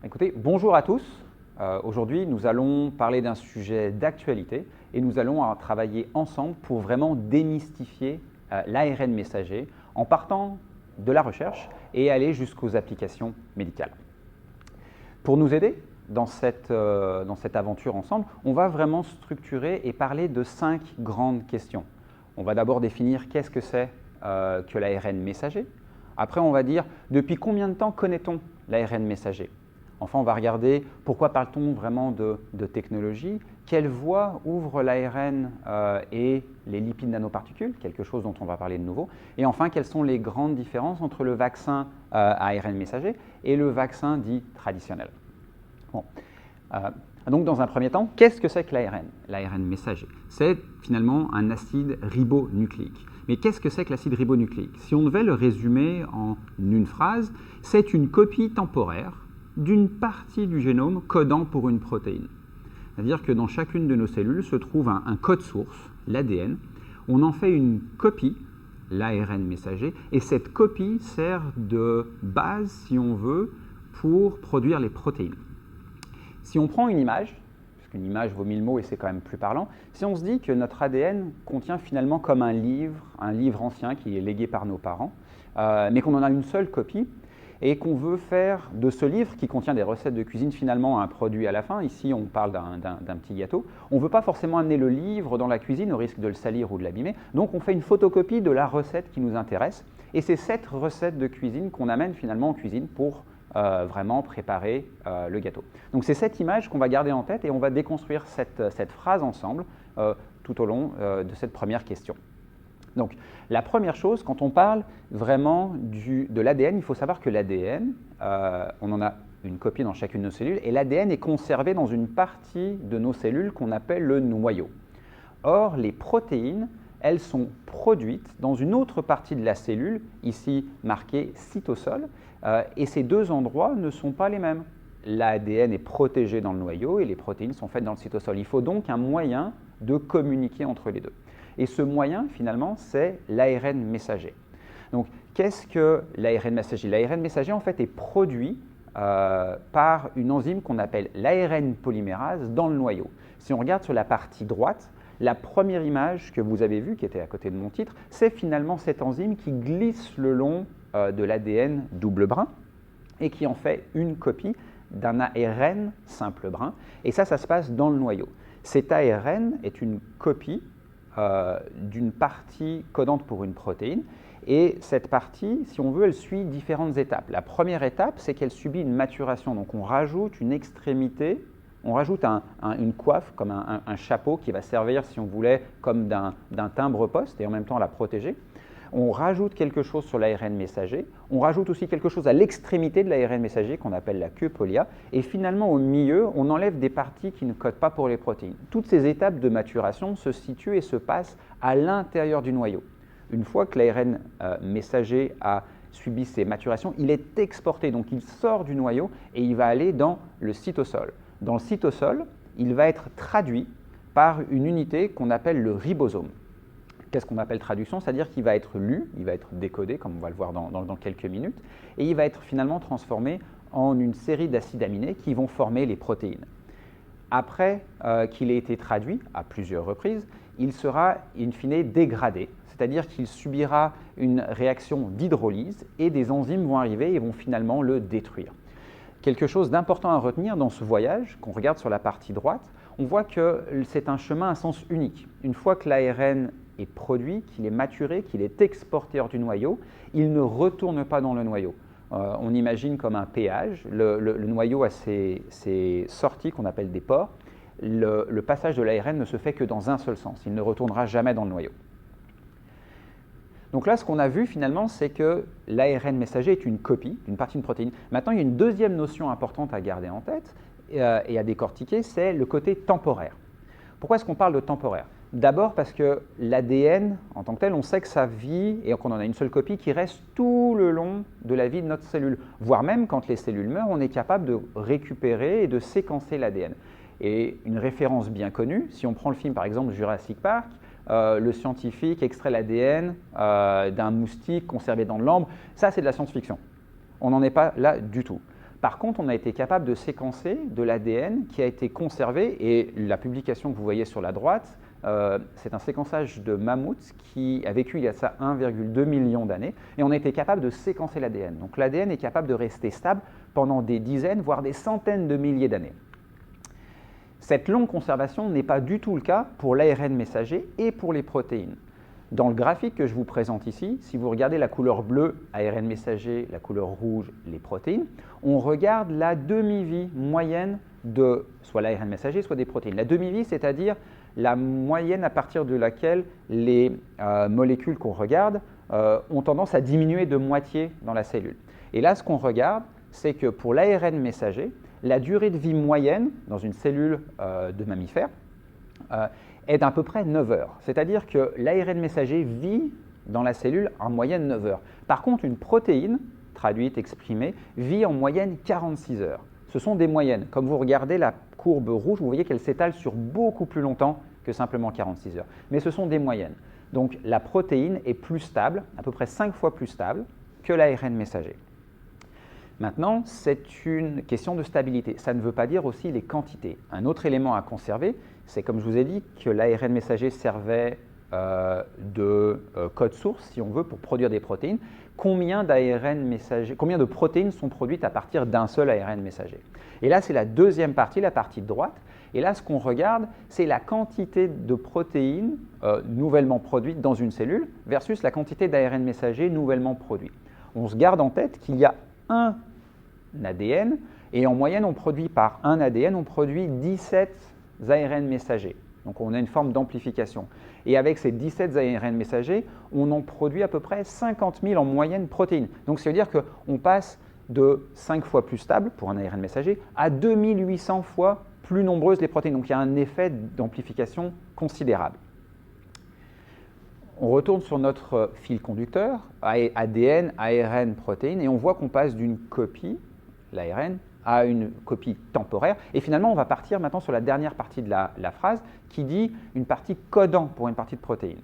Écoutez, bonjour à tous. Aujourd'hui, nous allons parler d'un sujet d'actualité et nous allons travailler ensemble pour vraiment démystifier l'ARN messager en partant de la recherche et aller jusqu'aux applications médicales. Pour nous aider dans cette aventure ensemble, on va vraiment structurer et parler de 5 grandes questions. On va d'abord définir qu'est-ce que c'est que l'ARN messager. Après, on va dire depuis combien de temps connaît-on l'ARN messager. Enfin, on va regarder pourquoi parle-t-on vraiment de technologie, quelle voie ouvre l'ARN et les lipides nanoparticules, quelque chose dont on va parler de nouveau. Et enfin, quelles sont les grandes différences entre le vaccin à ARN messager et le vaccin dit traditionnel. Bon. Donc, dans un premier temps, qu'est-ce que c'est que l'ARN? L'ARN messager, c'est finalement un acide ribonucléique. Mais qu'est-ce que c'est que l'acide ribonucléique? Si on devait le résumer en une phrase, c'est une copie temporaire d'une partie du génome codant pour une protéine. C'est-à-dire que dans chacune de nos cellules se trouve un code source, l'ADN. On en fait une copie, l'ARN messager, et cette copie sert de base, si on veut, pour produire les protéines. Si on prend une image, parce qu'une image vaut 1000 mots et c'est quand même plus parlant, si on se dit que notre ADN contient finalement comme un livre ancien qui est légué par nos parents, mais qu'on en a une seule copie, et qu'on veut faire de ce livre qui contient des recettes de cuisine finalement un produit à la fin, ici on parle d'un petit gâteau, on ne veut pas forcément amener le livre dans la cuisine au risque de le salir ou de l'abîmer, donc on fait une photocopie de la recette qui nous intéresse, et c'est cette recette de cuisine qu'on amène finalement en cuisine pour vraiment préparer le gâteau. Donc c'est cette image qu'on va garder en tête et on va déconstruire cette phrase ensemble tout au long de cette première question. Donc, la première chose, quand on parle vraiment de l'ADN, il faut savoir que l'ADN, on en a une copie dans chacune de nos cellules, et l'ADN est conservé dans une partie de nos cellules qu'on appelle le noyau. Or, les protéines, elles sont produites dans une autre partie de la cellule, ici marquée cytosol, et ces deux endroits ne sont pas les mêmes. L'ADN est protégé dans le noyau et les protéines sont faites dans le cytosol. Il faut donc un moyen de communiquer entre les deux. Et ce moyen, finalement, c'est l'ARN messager. Donc, qu'est-ce que l'ARN messager? L'ARN messager, en fait, est produit par une enzyme qu'on appelle l'ARN polymérase dans le noyau. Si on regarde sur la partie droite, la première image que vous avez vue, qui était à côté de mon titre, c'est finalement cette enzyme qui glisse le long de l'ADN double brun et qui en fait une copie d'un ARN simple brun. Et ça se passe dans le noyau. Cet ARN est une copie d'une partie codante pour une protéine. Et cette partie, si on veut, elle suit différentes étapes. La première étape, c'est qu'elle subit une maturation. Donc on rajoute une extrémité, on rajoute une coiffe, comme un chapeau qui va servir, si on voulait, comme d'un timbre-poste et en même temps la protéger. On rajoute quelque chose sur l'ARN messager, on rajoute aussi quelque chose à l'extrémité de l'ARN messager qu'on appelle la queue polia, et finalement au milieu, on enlève des parties qui ne codent pas pour les protéines. Toutes ces étapes de maturation se situent et se passent à l'intérieur du noyau. Une fois que l'ARN messager a subi ces maturations, il est exporté, donc il sort du noyau et il va aller dans le cytosol. Dans le cytosol, il va être traduit par une unité qu'on appelle le ribosome. Qu'est-ce qu'on appelle traduction? C'est-à-dire qu'il va être lu, il va être décodé, comme on va le voir dans quelques minutes, et il va être finalement transformé en une série d'acides aminés qui vont former les protéines. Après qu'il ait été traduit à plusieurs reprises, il sera in fine dégradé, c'est-à-dire qu'il subira une réaction d'hydrolyse et des enzymes vont arriver et vont finalement le détruire. Quelque chose d'important à retenir dans ce voyage, qu'on regarde sur la partie droite, on voit que c'est un chemin à sens unique. Une fois que l'ARN est produit, qu'il est maturé, qu'il est exporté hors du noyau, il ne retourne pas dans le noyau. On imagine comme un péage, le noyau a ses sorties qu'on appelle des pores. Le passage de l'ARN ne se fait que dans un seul sens, il ne retournera jamais dans le noyau. Donc là, ce qu'on a vu finalement, c'est que l'ARN messager est une copie d'une partie d'une protéine. Maintenant, il y a une deuxième notion importante à garder en tête et à décortiquer, c'est le côté temporaire. Pourquoi est-ce qu'on parle de temporaire? D'abord parce que l'ADN, en tant que tel, on sait que ça vit et qu'on en a une seule copie qui reste tout le long de la vie de notre cellule. Voire même, quand les cellules meurent, on est capable de récupérer et de séquencer l'ADN. Et une référence bien connue, si on prend le film par exemple Jurassic Park, le scientifique extrait l'ADN d'un moustique conservé dans de l'ambre, ça c'est de la science-fiction. On n'en est pas là du tout. Par contre, on a été capable de séquencer de l'ADN qui a été conservé, et la publication que vous voyez sur la droite, c'est un séquençage de mammouths qui a vécu il y a ça 1,2 million d'années, et on a été capable de séquencer l'ADN. Donc l'ADN est capable de rester stable pendant des dizaines, voire des centaines de milliers d'années. Cette longue conservation n'est pas du tout le cas pour l'ARN messager et pour les protéines. Dans le graphique que je vous présente ici, si vous regardez la couleur bleue, ARN messager, la couleur rouge, les protéines, on regarde la demi-vie moyenne de soit l'ARN messager, soit des protéines. La demi-vie, c'est-à-dire la moyenne à partir de laquelle les molécules qu'on regarde ont tendance à diminuer de moitié dans la cellule. Et là, ce qu'on regarde, c'est que pour l'ARN messager, la durée de vie moyenne dans une cellule de mammifère est d'à peu près 9 heures. C'est-à-dire que l'ARN messager vit dans la cellule en moyenne 9 heures. Par contre, une protéine, traduite, exprimée, vit en moyenne 46 heures. Ce sont des moyennes. Comme vous regardez la courbe rouge, vous voyez qu'elle s'étale sur beaucoup plus longtemps que simplement 46 heures. Mais ce sont des moyennes. Donc la protéine est plus stable, à peu près 5 fois plus stable que l'ARN messager. Maintenant, c'est une question de stabilité. Ça ne veut pas dire aussi les quantités. Un autre élément à conserver, c'est comme je vous ai dit que l'ARN messager servait de code source, si on veut, pour produire des protéines. Combien de protéines sont produites à partir d'un seul ARN messager? Et là, c'est la deuxième partie, la partie de droite. Et là, ce qu'on regarde, c'est la quantité de protéines nouvellement produites dans une cellule versus la quantité d'ARN messager nouvellement produit. On se garde en tête qu'il y a un ADN, et en moyenne, on produit par un ADN, on produit 17 ARN messagers. Donc on a une forme d'amplification. Et avec ces 17 ARN messagers, on en produit à peu près 50 000 en moyenne protéines. Donc ça veut dire qu'on passe de 5 fois plus stable pour un ARN messager à 2800 fois plus nombreuses les protéines. Donc il y a un effet d'amplification considérable. On retourne sur notre fil conducteur, ADN, ARN, protéines, et on voit qu'on passe d'une copie, l'ARN, à une copie temporaire. Et finalement, on va partir maintenant sur la dernière partie de la phrase qui dit une partie codant pour une partie de protéines.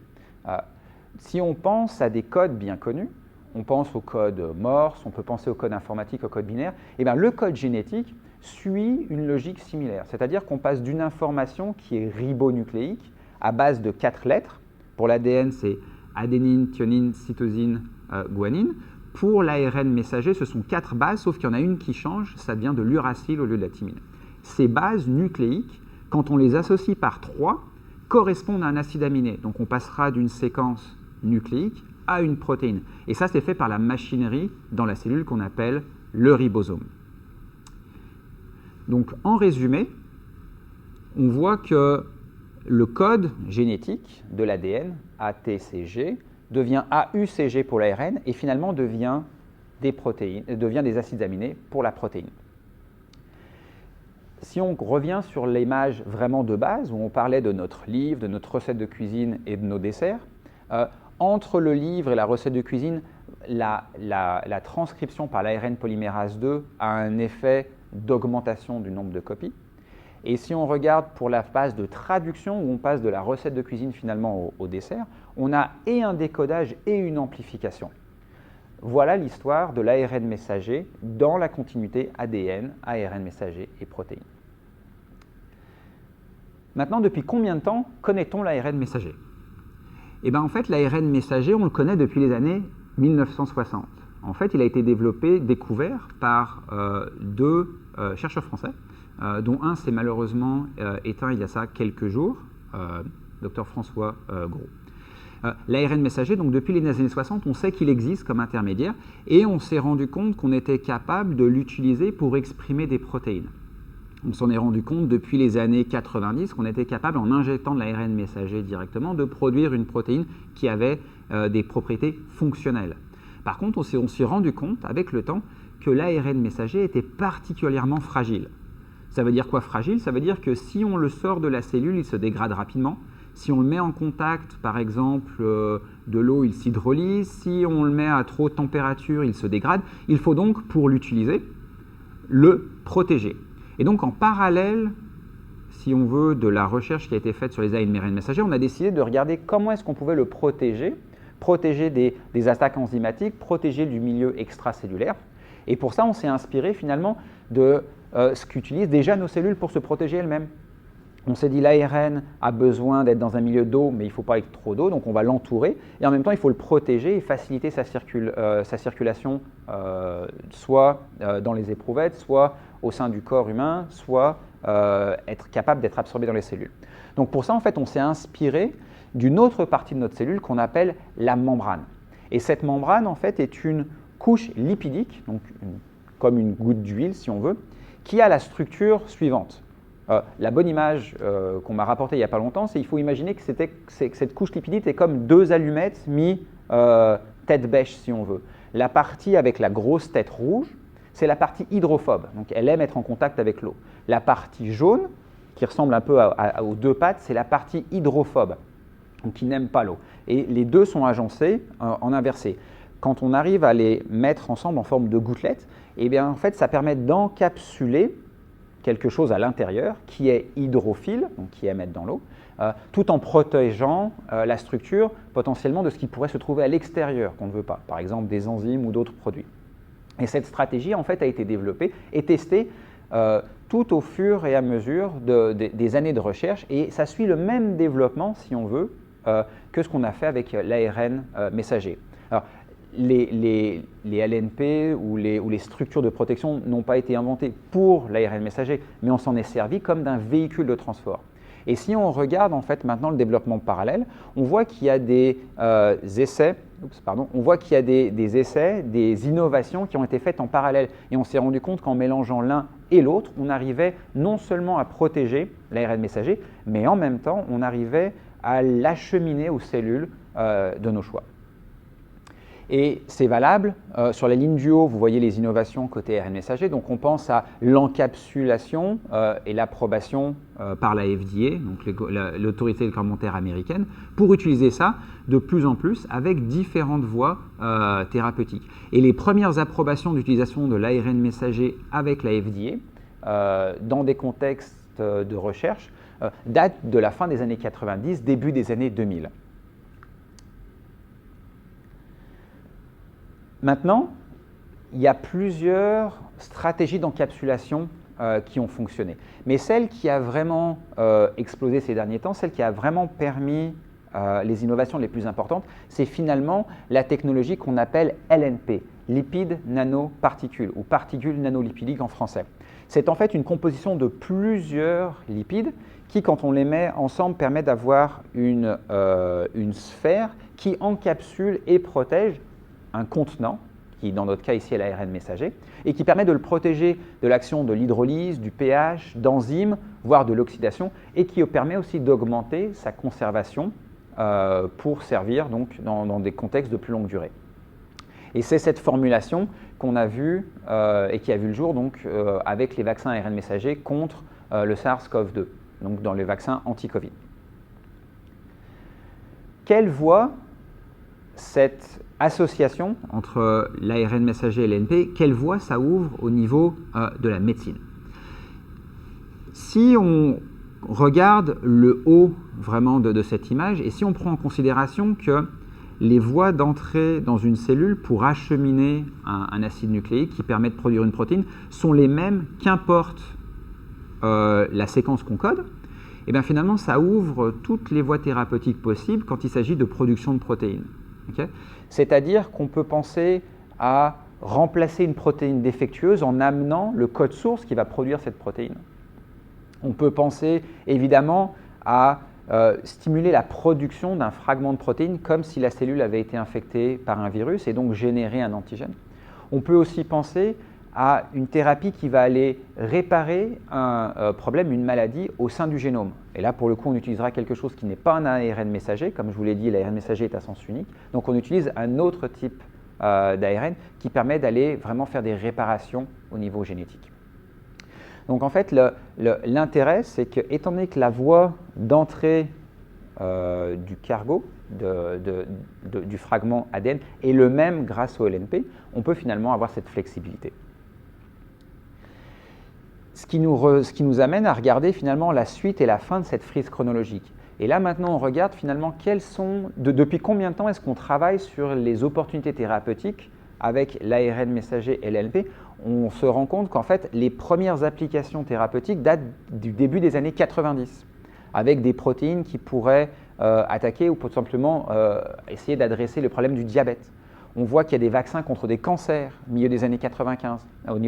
Si on pense à des codes bien connus, on pense au code Morse, on peut penser au code informatique, au code binaire, et bien le code génétique suit une logique similaire. C'est-à-dire qu'on passe d'une information qui est ribonucléique à base de 4 lettres. Pour l'ADN, c'est adénine, thionine, cytosine, guanine. Pour l'ARN messager, ce sont 4 bases, sauf qu'il y en a une qui change, ça devient de l'uracile au lieu de la thymine. Ces bases nucléiques, quand on les associe par 3, correspondent à un acide aminé. Donc on passera d'une séquence nucléique à une protéine. Et ça, c'est fait par la machinerie dans la cellule qu'on appelle le ribosome. Donc en résumé, on voit que le code génétique de l'ADN, ATCG, devient AUCG pour l'ARN et finalement devient des acides aminés pour la protéine. Si on revient sur l'image vraiment de base, où on parlait de notre livre, de notre recette de cuisine et de nos desserts, entre le livre et la recette de cuisine, la transcription par l'ARN polymérase 2 a un effet d'augmentation du nombre de copies. Et si on regarde pour la phase de traduction, où on passe de la recette de cuisine finalement au dessert, on a et un décodage et une amplification. Voilà l'histoire de l'ARN messager dans la continuité ADN, ARN messager et protéines. Maintenant, depuis combien de temps connaît-on l'ARN messager? Eh bien, en fait, l'ARN messager, on le connaît depuis les années 1960. En fait, il a été découvert par deux chercheurs français, dont un s'est malheureusement éteint il y a ça quelques jours, Dr François Gros. L'ARN messager, donc depuis les années 60, on sait qu'il existe comme intermédiaire et on s'est rendu compte qu'on était capable de l'utiliser pour exprimer des protéines. On s'en est rendu compte depuis les années 90 qu'on était capable, en injectant de l'ARN messager directement, de produire une protéine qui avait des propriétés fonctionnelles. Par contre, on s'est rendu compte avec le temps que l'ARN messager était particulièrement fragile. Ça veut dire quoi fragile? Ça veut dire que si on le sort de la cellule, il se dégrade rapidement. Si on le met en contact, par exemple, de l'eau, il s'hydrolyse. Si on le met à trop haute température, il se dégrade. Il faut donc, pour l'utiliser, le protéger. Et donc, en parallèle, si on veut, de la recherche qui a été faite sur les ARN messagers, on a décidé de regarder comment est-ce qu'on pouvait le protéger des attaques enzymatiques, protéger du milieu extracellulaire. Et pour ça, on s'est inspiré finalement de ce qu'utilisent déjà nos cellules pour se protéger elles-mêmes. On s'est dit l'ARN a besoin d'être dans un milieu d'eau, mais il ne faut pas être trop d'eau, donc on va l'entourer. Et en même temps, il faut le protéger et faciliter sa circulation, soit dans les éprouvettes, soit au sein du corps humain, soit être capable d'être absorbé dans les cellules. Donc pour ça, en fait, on s'est inspiré d'une autre partie de notre cellule qu'on appelle la membrane. Et cette membrane, en fait, est une couche lipidique, donc comme une goutte d'huile, si on veut, qui a la structure suivante. La bonne image qu'on m'a rapportée il n'y a pas longtemps, c'est qu'il faut imaginer que cette couche lipidique est comme deux allumettes mis tête bêche, si on veut. La partie avec la grosse tête rouge, c'est la partie hydrophobe, donc elle aime être en contact avec l'eau. La partie jaune, qui ressemble un peu aux deux pattes, c'est la partie hydrophobe, donc qui n'aime pas l'eau. Et les deux sont agencés en inversé. Quand on arrive à les mettre ensemble en forme de gouttelettes, eh bien, en fait, ça permet d'encapsuler quelque chose à l'intérieur qui est hydrophile, donc qui aime être dans l'eau, tout en protégeant la structure potentiellement de ce qui pourrait se trouver à l'extérieur qu'on ne veut pas, par exemple des enzymes ou d'autres produits. Et cette stratégie en fait a été développée et testée tout au fur et à mesure des années de recherche, et ça suit le même développement, si on veut, que ce qu'on a fait avec l'ARN messager. Alors, les LNP ou les structures de protection n'ont pas été inventées pour l'ARN messager, mais on s'en est servi comme d'un véhicule de transport. Et si on regarde en fait maintenant le développement parallèle, on voit qu'il y a des essais, des innovations qui ont été faites en parallèle. Et on s'est rendu compte qu'en mélangeant l'un et l'autre, on arrivait non seulement à protéger l'ARN messager, mais en même temps, on arrivait à l'acheminer aux cellules de nos choix. Et c'est valable, sur la ligne du haut, vous voyez les innovations côté ARN messager, donc on pense à l'encapsulation et l'approbation par la FDA, donc l'autorité réglementaire américaine, pour utiliser ça de plus en plus avec différentes voies thérapeutiques. Et les premières approbations d'utilisation de l'ARN messager avec la FDA, dans des contextes de recherche, datent de la fin des années 90, début des années 2000. Maintenant, il y a plusieurs stratégies d'encapsulation qui ont fonctionné. Mais celle qui a vraiment explosé ces derniers temps, celle qui a vraiment permis les innovations les plus importantes, c'est finalement la technologie qu'on appelle LNP, lipides nanoparticules, ou particules nanolipidiques en français. C'est en fait une composition de plusieurs lipides qui, quand on les met ensemble, permet d'avoir une sphère qui encapsule et protège un contenant, qui dans notre cas ici est l'ARN messager, et qui permet de le protéger de l'action de l'hydrolyse, du pH, d'enzymes, voire de l'oxydation, et qui permet aussi d'augmenter sa conservation pour servir donc dans des contextes de plus longue durée. Et c'est cette formulation qu'on a vue et qui a vu le jour donc, avec les vaccins ARN messager contre le SARS-CoV-2, donc dans les vaccins anti-Covid. Quelle voie cette association entre l'ARN messager et l'ANP, quelle voie ça ouvre au niveau de la médecine? Si on regarde le haut vraiment de cette image, et si on prend en considération que les voies d'entrée dans une cellule pour acheminer un acide nucléique qui permet de produire une protéine sont les mêmes qu'importe la séquence qu'on code, et bien finalement ça ouvre toutes les voies thérapeutiques possibles quand il s'agit de production de protéines. Okay? C'est-à-dire qu'on peut penser à remplacer une protéine défectueuse en amenant le code source qui va produire cette protéine. On peut penser évidemment à stimuler la production d'un fragment de protéine comme si la cellule avait été infectée par un virus et donc générer un antigène. On peut aussi penser à une thérapie qui va aller réparer un problème, une maladie au sein du génome. Et là, pour le coup, on utilisera quelque chose qui n'est pas un ARN messager. Comme je vous l'ai dit, l'ARN messager est à sens unique. Donc, on utilise un autre type d'ARN qui permet d'aller vraiment faire des réparations au niveau génétique. Donc, en fait, l'intérêt, c'est que, étant donné que la voie d'entrée du cargo, du fragment ADN, est le même grâce au LNP, on peut finalement avoir cette flexibilité. Ce qui nous amène à regarder finalement la suite et la fin de cette frise chronologique. Et là maintenant on regarde finalement depuis combien de temps est-ce qu'on travaille sur les opportunités thérapeutiques avec l'ARN messager et l'LNP, on se rend compte qu'en fait, les premières applications thérapeutiques datent du début des années 90, avec des protéines qui pourraient attaquer ou tout simplement essayer d'adresser le problème du diabète. On voit qu'il y a des vaccins contre des cancers au niveau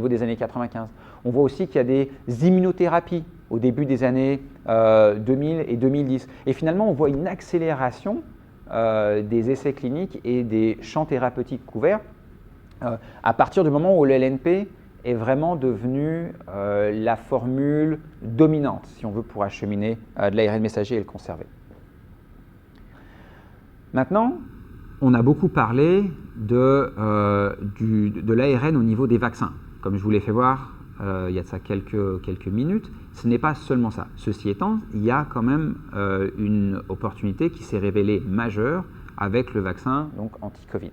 des années 95. On voit aussi qu'il y a des immunothérapies au début des années 2000 et 2010. Et finalement, on voit une accélération des essais cliniques et des champs thérapeutiques couverts à partir du moment où le LNP est vraiment devenu la formule dominante, si on veut, pour acheminer de l'ARN messager et le conserver. Maintenant, on a beaucoup parlé de l'ARN au niveau des vaccins. Comme je vous l'ai fait voir il y a de ça quelques minutes, ce n'est pas seulement ça. Ceci étant, il y a quand même une opportunité qui s'est révélée majeure avec le vaccin donc anti-Covid.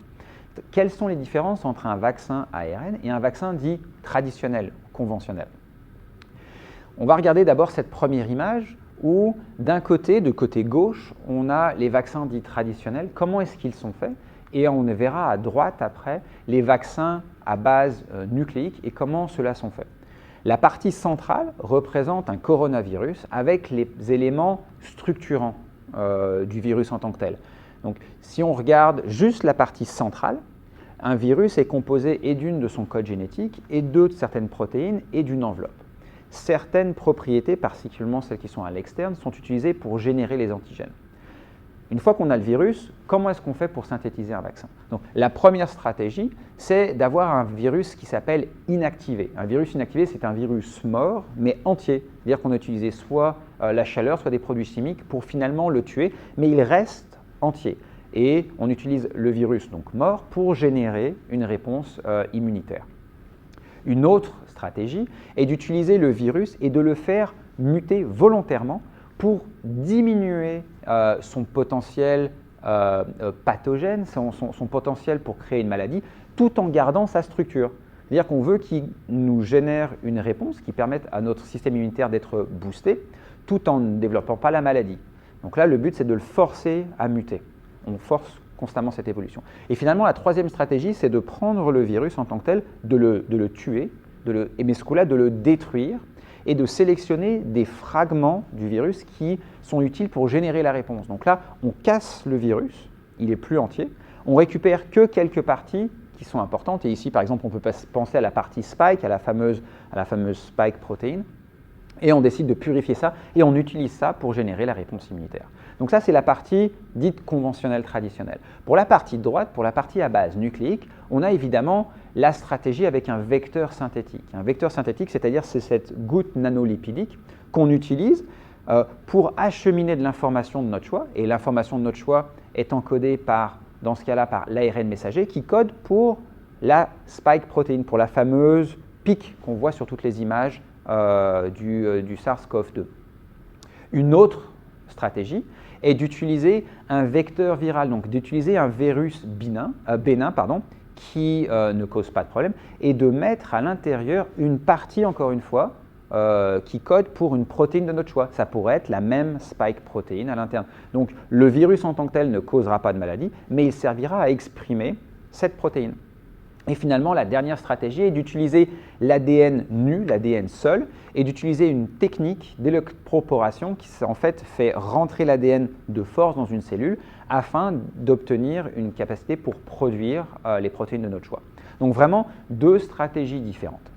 Quelles sont les différences entre un vaccin ARN et un vaccin dit traditionnel, conventionnel? On va regarder d'abord cette première image où, d'un côté, de côté gauche, on a les vaccins dits traditionnels. Comment est-ce qu'ils sont faits? Et on verra à droite, après, les vaccins à base nucléique et comment ceux-là sont faits. La partie centrale représente un coronavirus avec les éléments structurants du virus en tant que tel. Donc, si on regarde juste la partie centrale, un virus est composé et d'une de son code génétique et de certaines protéines et d'une enveloppe. Certaines propriétés, particulièrement celles qui sont à l'externe, sont utilisées pour générer les antigènes. Une fois qu'on a le virus, comment est-ce qu'on fait pour synthétiser un vaccin? Donc, la première stratégie, c'est d'avoir un virus qui s'appelle inactivé. Un virus inactivé, c'est un virus mort, mais entier. C'est-à-dire qu'on a utilisé soit la chaleur, soit des produits chimiques pour finalement le tuer, mais il reste entier. Et on utilise le virus, donc mort, pour générer une réponse immunitaire. Une autre stratégie est d'utiliser le virus et de le faire muter volontairement pour diminuer son potentiel pathogène, son potentiel pour créer une maladie, tout en gardant sa structure. C'est-à-dire qu'on veut qu'il nous génère une réponse qui permette à notre système immunitaire d'être boosté, tout en ne développant pas la maladie. Donc là, le but, c'est de le forcer à muter. On force constamment cette évolution. Et finalement, la troisième stratégie, c'est de prendre le virus en tant que tel, de le tuer, mais ce coup-là, de le détruire et de sélectionner des fragments du virus qui sont utiles pour générer la réponse. Donc là, on casse le virus, il est plus entier, on récupère que quelques parties qui sont importantes. Et ici, par exemple, on peut penser à la partie spike, à la fameuse spike protéine, et on décide de purifier ça et on utilise ça pour générer la réponse immunitaire. Donc ça, c'est la partie dite conventionnelle traditionnelle. Pour la partie droite, pour la partie à base nucléique, on a évidemment la stratégie avec un vecteur synthétique. Un vecteur synthétique, c'est-à-dire c'est cette goutte nanolipidique qu'on utilise pour acheminer de l'information de notre choix. Et l'information de notre choix est encodée dans ce cas-là, par l'ARN messager qui code pour la spike protéine, pour la fameuse pique qu'on voit sur toutes les images du SARS-CoV-2. Une autre stratégie est d'utiliser un vecteur viral, donc d'utiliser un virus bénin qui ne cause pas de problème et de mettre à l'intérieur une partie, encore une fois, qui code pour une protéine de notre choix. Ça pourrait être la même spike protéine à l'interne. Donc le virus en tant que tel ne causera pas de maladie, mais il servira à exprimer cette protéine. Et finalement, la dernière stratégie est d'utiliser l'ADN nu, l'ADN seul, et d'utiliser une technique d'électroporation qui en fait fait rentrer l'ADN de force dans une cellule afin d'obtenir une capacité pour produire les protéines de notre choix. Donc vraiment, deux stratégies différentes.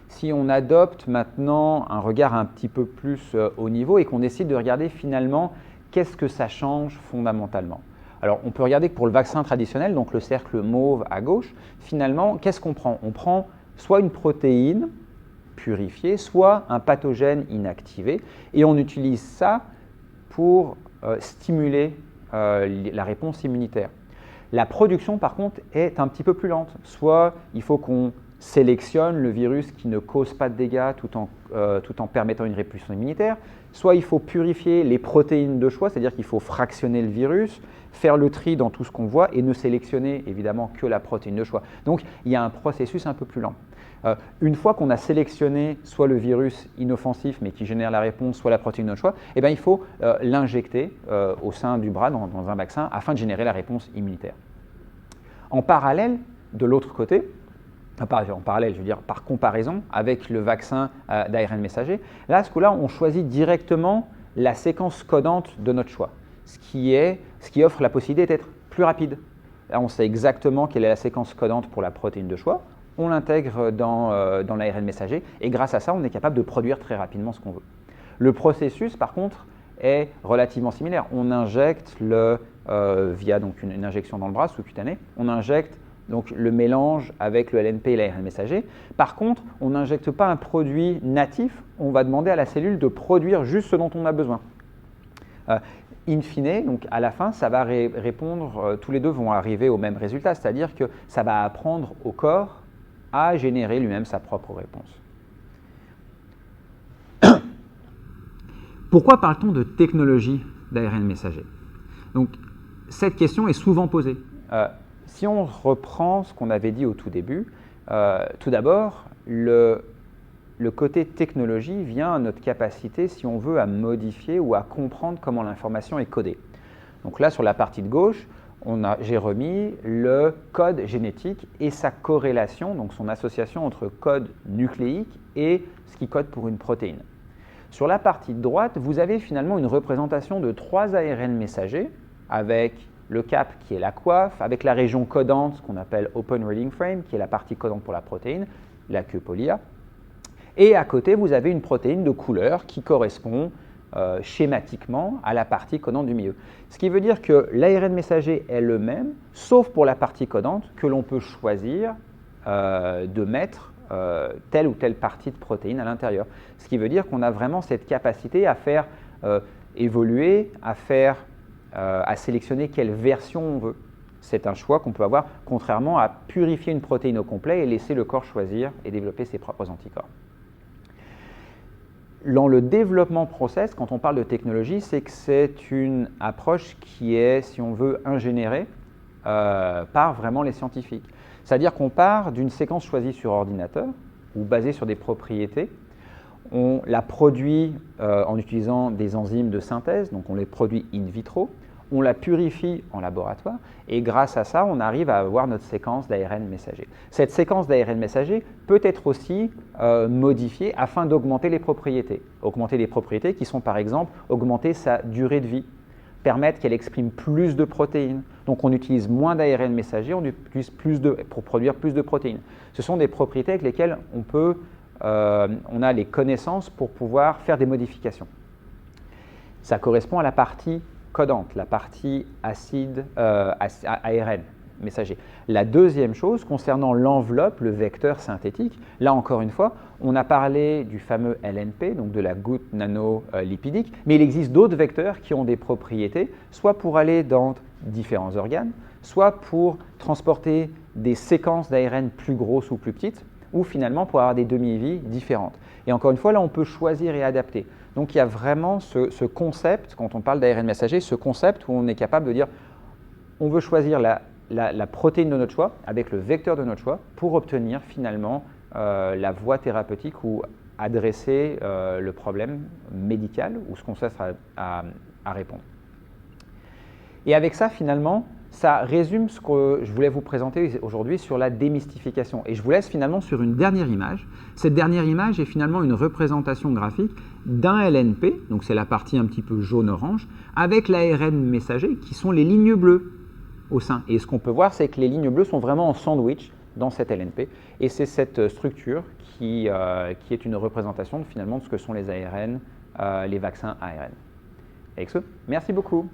Si on adopte maintenant un regard un petit peu plus haut niveau et qu'on décide de regarder finalement qu'est-ce que ça change fondamentalement. Alors, on peut regarder que pour le vaccin traditionnel, donc le cercle mauve à gauche, finalement, qu'est-ce qu'on prend? On prend soit une protéine purifiée, soit un pathogène inactivé, et on utilise ça pour stimuler la réponse immunitaire. La production, par contre, est un petit peu plus lente. Soit il faut qu'on sélectionne le virus qui ne cause pas de dégâts tout en permettant une réponse immunitaire, soit il faut purifier les protéines de choix, c'est-à-dire qu'il faut fractionner le virus, faire le tri dans tout ce qu'on voit et ne sélectionner évidemment que la protéine de choix. Donc il y a un processus un peu plus lent. Une fois qu'on a sélectionné soit le virus inoffensif mais qui génère la réponse, soit la protéine de choix, eh bien, il faut l'injecter au sein du bras dans un vaccin afin de générer la réponse immunitaire. En parallèle, de l'autre côté, en parallèle, je veux dire par comparaison avec le vaccin d'ARN messager, là, à ce coup-là, on choisit directement la séquence codante de notre choix, ce qui offre la possibilité d'être plus rapide. Là, on sait exactement quelle est la séquence codante pour la protéine de choix, on l'intègre dans l'ARN messager, et grâce à ça, on est capable de produire très rapidement ce qu'on veut. Le processus, par contre, est relativement similaire. On injecte via donc une injection dans le bras sous-cutanée, on injecte donc le mélange avec le LNP et l'ARN messager. Par contre, on n'injecte pas un produit natif, on va demander à la cellule de produire juste ce dont on a besoin. In fine, donc à la fin, ça va répondre, tous les deux vont arriver au même résultat, c'est-à-dire que ça va apprendre au corps à générer lui-même sa propre réponse. Pourquoi parle-t-on de technologie d'ARN messager? Donc, cette question est souvent posée. Si on reprend ce qu'on avait dit au tout début, tout d'abord, le côté technologie vient à notre capacité, si on veut, à modifier ou à comprendre comment l'information est codée. Donc là, sur la partie de gauche, j'ai remis le code génétique et sa corrélation, donc son association entre code nucléique et ce qui code pour une protéine. Sur la partie de droite, vous avez finalement une représentation de 3 ARN messagers avec le cap qui est la coiffe, avec la région codante, ce qu'on appelle Open Reading Frame, qui est la partie codante pour la protéine, la queue polia. Et à côté, vous avez une protéine de couleur qui correspond schématiquement à la partie codante du milieu. Ce qui veut dire que l'ARN messager est le même, sauf pour la partie codante, que l'on peut choisir de mettre telle ou telle partie de protéine à l'intérieur. Ce qui veut dire qu'on a vraiment cette capacité à faire évoluer, à sélectionner quelle version on veut. C'est un choix qu'on peut avoir, contrairement à purifier une protéine au complet et laisser le corps choisir et développer ses propres anticorps. Dans le développement process, quand on parle de technologie, c'est que c'est une approche qui est, si on veut, ingénérée par vraiment les scientifiques. C'est-à-dire qu'on part d'une séquence choisie sur ordinateur ou basée sur des propriétés. On la produit en utilisant des enzymes de synthèse, donc on les produit in vitro. On la purifie en laboratoire et grâce à ça, on arrive à avoir notre séquence d'ARN messager. Cette séquence d'ARN messager peut être aussi modifiée afin d'augmenter les propriétés. Augmenter les propriétés qui sont par exemple augmenter sa durée de vie, permettre qu'elle exprime plus de protéines. Donc on utilise moins d'ARN messager, on utilise pour produire plus de protéines. Ce sont des propriétés avec lesquelles on a les connaissances pour pouvoir faire des modifications. Ça correspond à la partie codante, la partie ARN messager. La deuxième chose, concernant l'enveloppe, le vecteur synthétique, là encore une fois, on a parlé du fameux LNP, donc de la goutte nanolipidique, mais il existe d'autres vecteurs qui ont des propriétés, soit pour aller dans différents organes, soit pour transporter des séquences d'ARN plus grosses ou plus petites, ou finalement pour avoir des demi-vies différentes. Et encore une fois, là, on peut choisir et adapter. Donc il y a vraiment ce concept, quand on parle d'ARN messager, ce concept où on est capable de dire on veut choisir la protéine de notre choix avec le vecteur de notre choix pour obtenir finalement la voie thérapeutique ou adresser le problème médical ou ce qu'on cherche à répondre. Et avec ça, finalement, ça résume ce que je voulais vous présenter aujourd'hui sur la démystification. Et je vous laisse finalement sur une dernière image. Cette dernière image est finalement une représentation graphique d'un LNP, donc c'est la partie un petit peu jaune-orange, avec l'ARN messager qui sont les lignes bleues au sein. Et ce qu'on peut voir, c'est que les lignes bleues sont vraiment en sandwich dans cette LNP. Et c'est cette structure qui est une représentation finalement de ce que sont les ARN, les vaccins ARN. Avec ce, merci beaucoup.